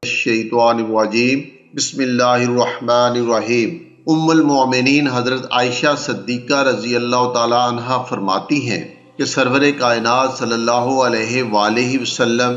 الشیطان الرجیم بسم اللہ الرحمن الرحیم۔ ام المومنین حضرت عائشہ صدیقہ رضی اللہ تعالی عنہ فرماتی ہیں کہ سرور کائنات صلی اللہ علیہ وآلہ وسلم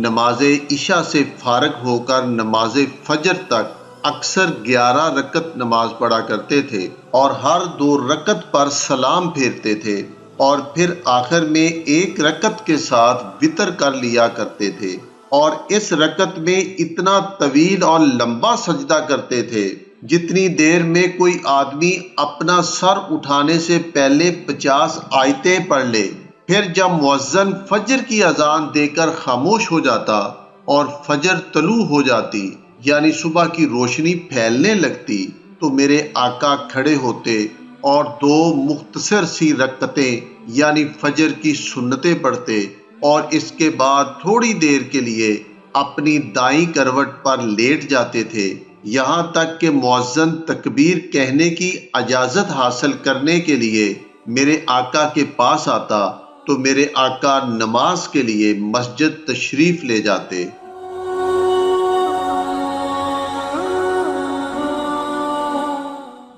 نماز عشاء سے فارغ ہو کر نماز فجر تک اکثر 11 رکعت نماز پڑھا کرتے تھے اور ہر 2 رکعت پر سلام پھیرتے تھے اور پھر آخر میں 1 رکعت کے ساتھ وطر کر لیا کرتے تھے، اور اس رکعت میں اتنا طویل اور لمبا سجدہ کرتے تھے جتنی دیر میں کوئی آدمی اپنا سر اٹھانے سے پہلے 50 آیتیں پڑھ لے۔ پھر جب مؤذن فجر کی اذان دے کر خاموش ہو جاتا اور فجر طلوع ہو جاتی یعنی صبح کی روشنی پھیلنے لگتی تو میرے آقا کھڑے ہوتے اور 2 مختصر سی رکعتیں یعنی فجر کی سنتیں پڑھتے اور اس کے بعد تھوڑی دیر کے لیے اپنی دائیں کروٹ پر لیٹ جاتے تھے، یہاں تک کہ مؤذن تکبیر کہنے کی اجازت حاصل کرنے کے لیے میرے آقا کے پاس آتا تو میرے آقا نماز کے لیے مسجد تشریف لے جاتے۔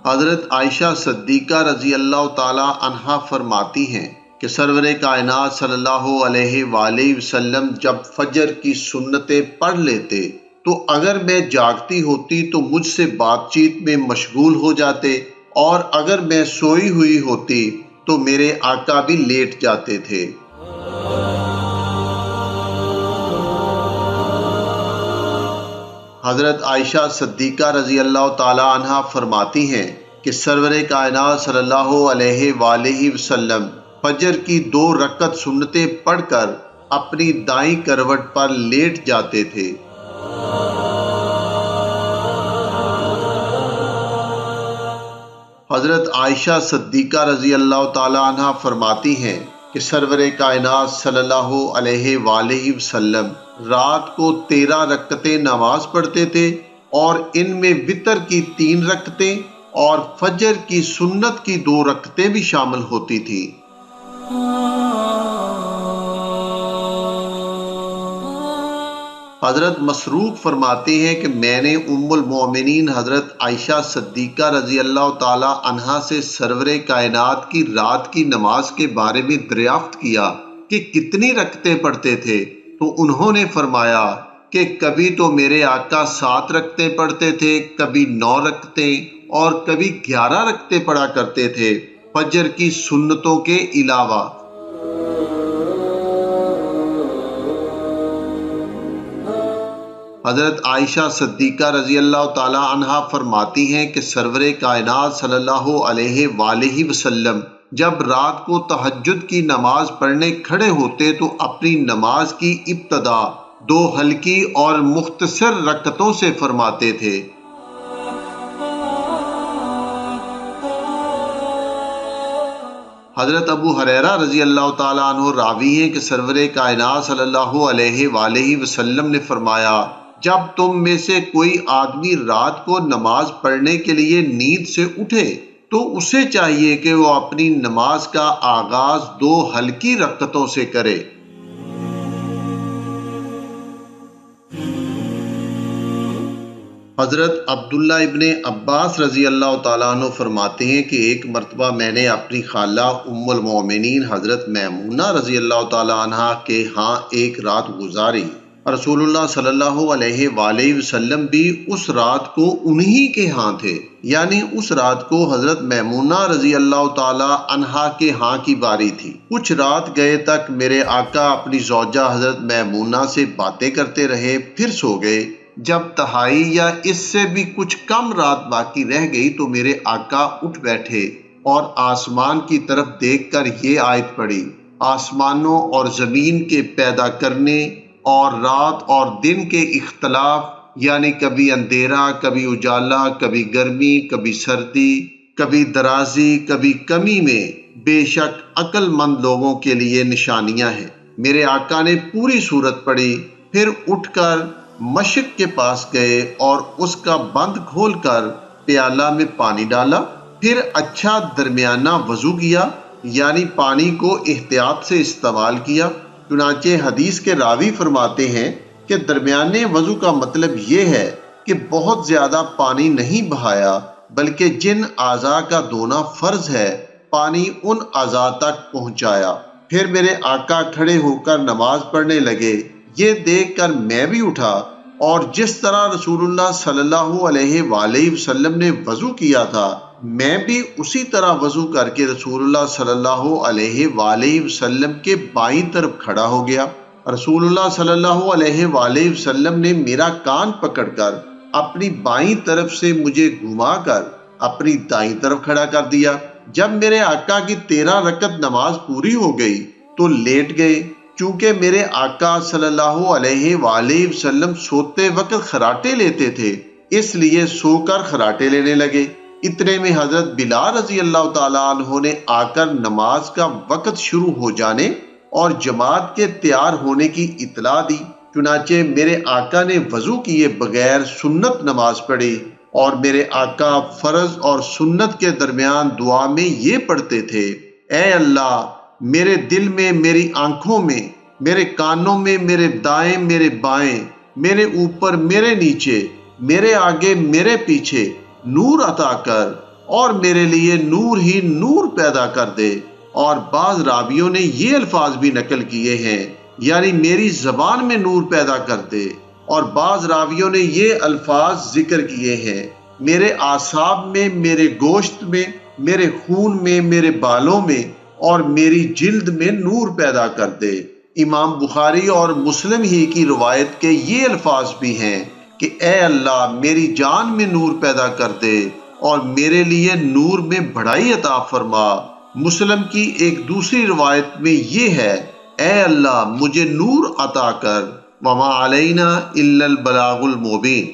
حضرت عائشہ صدیقہ رضی اللہ تعالی عنہا فرماتی ہیں کہ سرور کائنات صلی اللہ علیہ وآلہ وسلم جب فجر کی سنتیں پڑھ لیتے تو اگر میں جاگتی ہوتی تو مجھ سے بات چیت میں مشغول ہو جاتے، اور اگر میں سوئی ہوئی ہوتی تو میرے آقا بھی لیٹ جاتے تھے۔ حضرت عائشہ صدیقہ رضی اللہ تعالی عنہا فرماتی ہیں کہ سرور کائنات صلی اللہ علیہ وآلہ وسلم فجر کی 2 رکعت سنتیں پڑھ کر اپنی دائیں کروٹ پر لیٹ جاتے تھے۔ حضرت عائشہ صدیقہ رضی اللہ تعالی عنہ فرماتی ہیں کہ سرور کائنات صلی اللہ علیہ وآلہ وسلم رات کو 13 رکعتیں نماز پڑھتے تھے اور ان میں وطر کی 3 رکعتیں اور فجر کی سنت کی 2 رکعتیں بھی شامل ہوتی تھیں۔ حضرت مسروق فرماتے ہیں کہ میں نے ام المومنین حضرت عائشہ صدیقہ رضی اللہ تعالی عنہا سے سرور کائنات کی رات کی نماز کے بارے میں دریافت کیا کہ کتنی رکعتیں پڑھتے تھے، تو انہوں نے فرمایا کہ کبھی تو میرے آقا 7 رکعتیں پڑھتے تھے، کبھی 9 رکعتیں اور کبھی 11 رکعتیں پڑھا کرتے تھے فجر کی سنتوں کے علاوہ۔ حضرت عائشہ صدیقہ رضی اللہ تعالی عنہا فرماتی ہیں کہ سرور کائنات صلی اللہ علیہ وآلہ وسلم جب رات کو تہجد کی نماز پڑھنے کھڑے ہوتے تو اپنی نماز کی ابتدا 2 ہلکی اور مختصر رکعتوں سے فرماتے تھے۔ حضرت ابو ہریرہ رضی اللہ تعالیٰ عنہ راوی ہیں کہ سرور کائنات صلی اللہ علیہ وآلہ وسلم نے فرمایا، جب تم میں سے کوئی آدمی رات کو نماز پڑھنے کے لیے نیند سے اٹھے تو اسے چاہیے کہ وہ اپنی نماز کا آغاز 2 ہلکی رکعتوں سے کرے۔ حضرت عبداللہ ابن عباس رضی اللہ تعالیٰ عنہ فرماتے ہیں کہ ایک مرتبہ میں نے اپنی خالہ ام المومنین حضرت میمونہ رضی اللہ تعالیٰ عنہ کے ہاں ایک رات گزاری۔ رسول اللہ صلی اللہ علیہ وآلہ وسلم بھی اس رات کو انہی کے ہاں تھے، یعنی اس رات کو حضرت میمونہ رضی اللہ تعالیٰ عنہا کے ہاں کی باری تھی۔ کچھ رات گئے تک میرے آقا اپنی زوجہ حضرت میمونہ سے باتیں کرتے رہے، پھر سو گئے۔ جب تہائی یا اس سے بھی کچھ کم رات باقی رہ گئی تو میرے آقا اٹھ بیٹھے اور آسمان کی طرف دیکھ کر یہ آیت پڑھی، آسمانوں اور زمین کے پیدا کرنے اور رات اور دن کے اختلاف، یعنی کبھی اندھیرا، کبھی اجالا، کبھی گرمی، کبھی سردی، کبھی درازی، کبھی کمی میں بے شک عقل مند لوگوں کے لیے نشانیاں ہیں۔ میرے آقا نے پوری سورت پڑھی، پھر اٹھ کر مشرق کے پاس گئے اور اس کا بند کھول کر پیالہ میں پانی ڈالا، پھر اچھا درمیانہ وضو کیا، یعنی پانی کو احتیاط سے استعمال کیا، چنانچہ حدیث کے راوی فرماتے ہیں کہ درمیانے وضو کا مطلب یہ ہے کہ بہت زیادہ پانی نہیں بہایا، بلکہ جن اعضاء کا دھونا فرض ہے پانی ان اعضاء تک پہنچایا۔ پھر میرے آقا کھڑے ہو کر نماز پڑھنے لگے۔ یہ دیکھ کر میں بھی اٹھا اور جس طرح رسول اللہ صلی اللہ علیہ وآلہ وسلم نے وضو کیا تھا میں بھی اسی طرح وضو کر کے رسول اللہ صلی اللہ علیہ وآلہ وسلم کے بائیں طرف کھڑا ہو گیا۔ رسول اللہ صلی اللہ علیہ وآلہ وسلم نے میرا کان پکڑ کر اپنی بائیں طرف سے مجھے گھما کر اپنی دائیں طرف کھڑا کر دیا۔ جب میرے آقا کی 13 رکعت نماز پوری ہو گئی تو لیٹ گئے۔ چونکہ میرے آقا صلی اللہ علیہ وآلہ وسلم سوتے وقت خراٹے لیتے تھے، اس لیے سو کر خراٹے لینے لگے۔ اتنے میں حضرت بلال رضی اللہ تعالیٰ عنہ نے آ کر نماز کا وقت شروع ہو جانے اور جماعت کے تیار ہونے کی اطلاع دی۔ چنانچہ میرے آقا نے وضو کیے بغیر سنت نماز پڑھی، اور میرے آقا فرض اور سنت کے درمیان دعا میں یہ پڑھتے تھے: اے اللہ، میرے دل میں، میری آنکھوں میں، میرے کانوں میں، میرے دائیں، میرے بائیں، میرے اوپر، میرے نیچے، میرے آگے، میرے پیچھے نور عطا کر اور میرے لیے نور ہی نور پیدا کر دے۔ اور بعض راویوں نے یہ الفاظ بھی نقل کیے ہیں، یعنی میری زبان میں نور پیدا کر دے، اور بعض راویوں نے یہ الفاظ ذکر کیے ہیں: میرے اعصاب میں، میرے گوشت میں، میرے خون میں، میرے بالوں میں اور میری جلد میں نور پیدا کر دے۔ امام بخاری اور مسلم ہی کی روایت کے یہ الفاظ بھی ہیں کہ اے اللہ، میری جان میں نور پیدا کر دے اور میرے لیے نور میں بڑھائی عطا فرما۔ مسلم کی ایک دوسری روایت میں یہ ہے: اے اللہ، مجھے نور عطا کر، وما علینا الا البلاغ المبین۔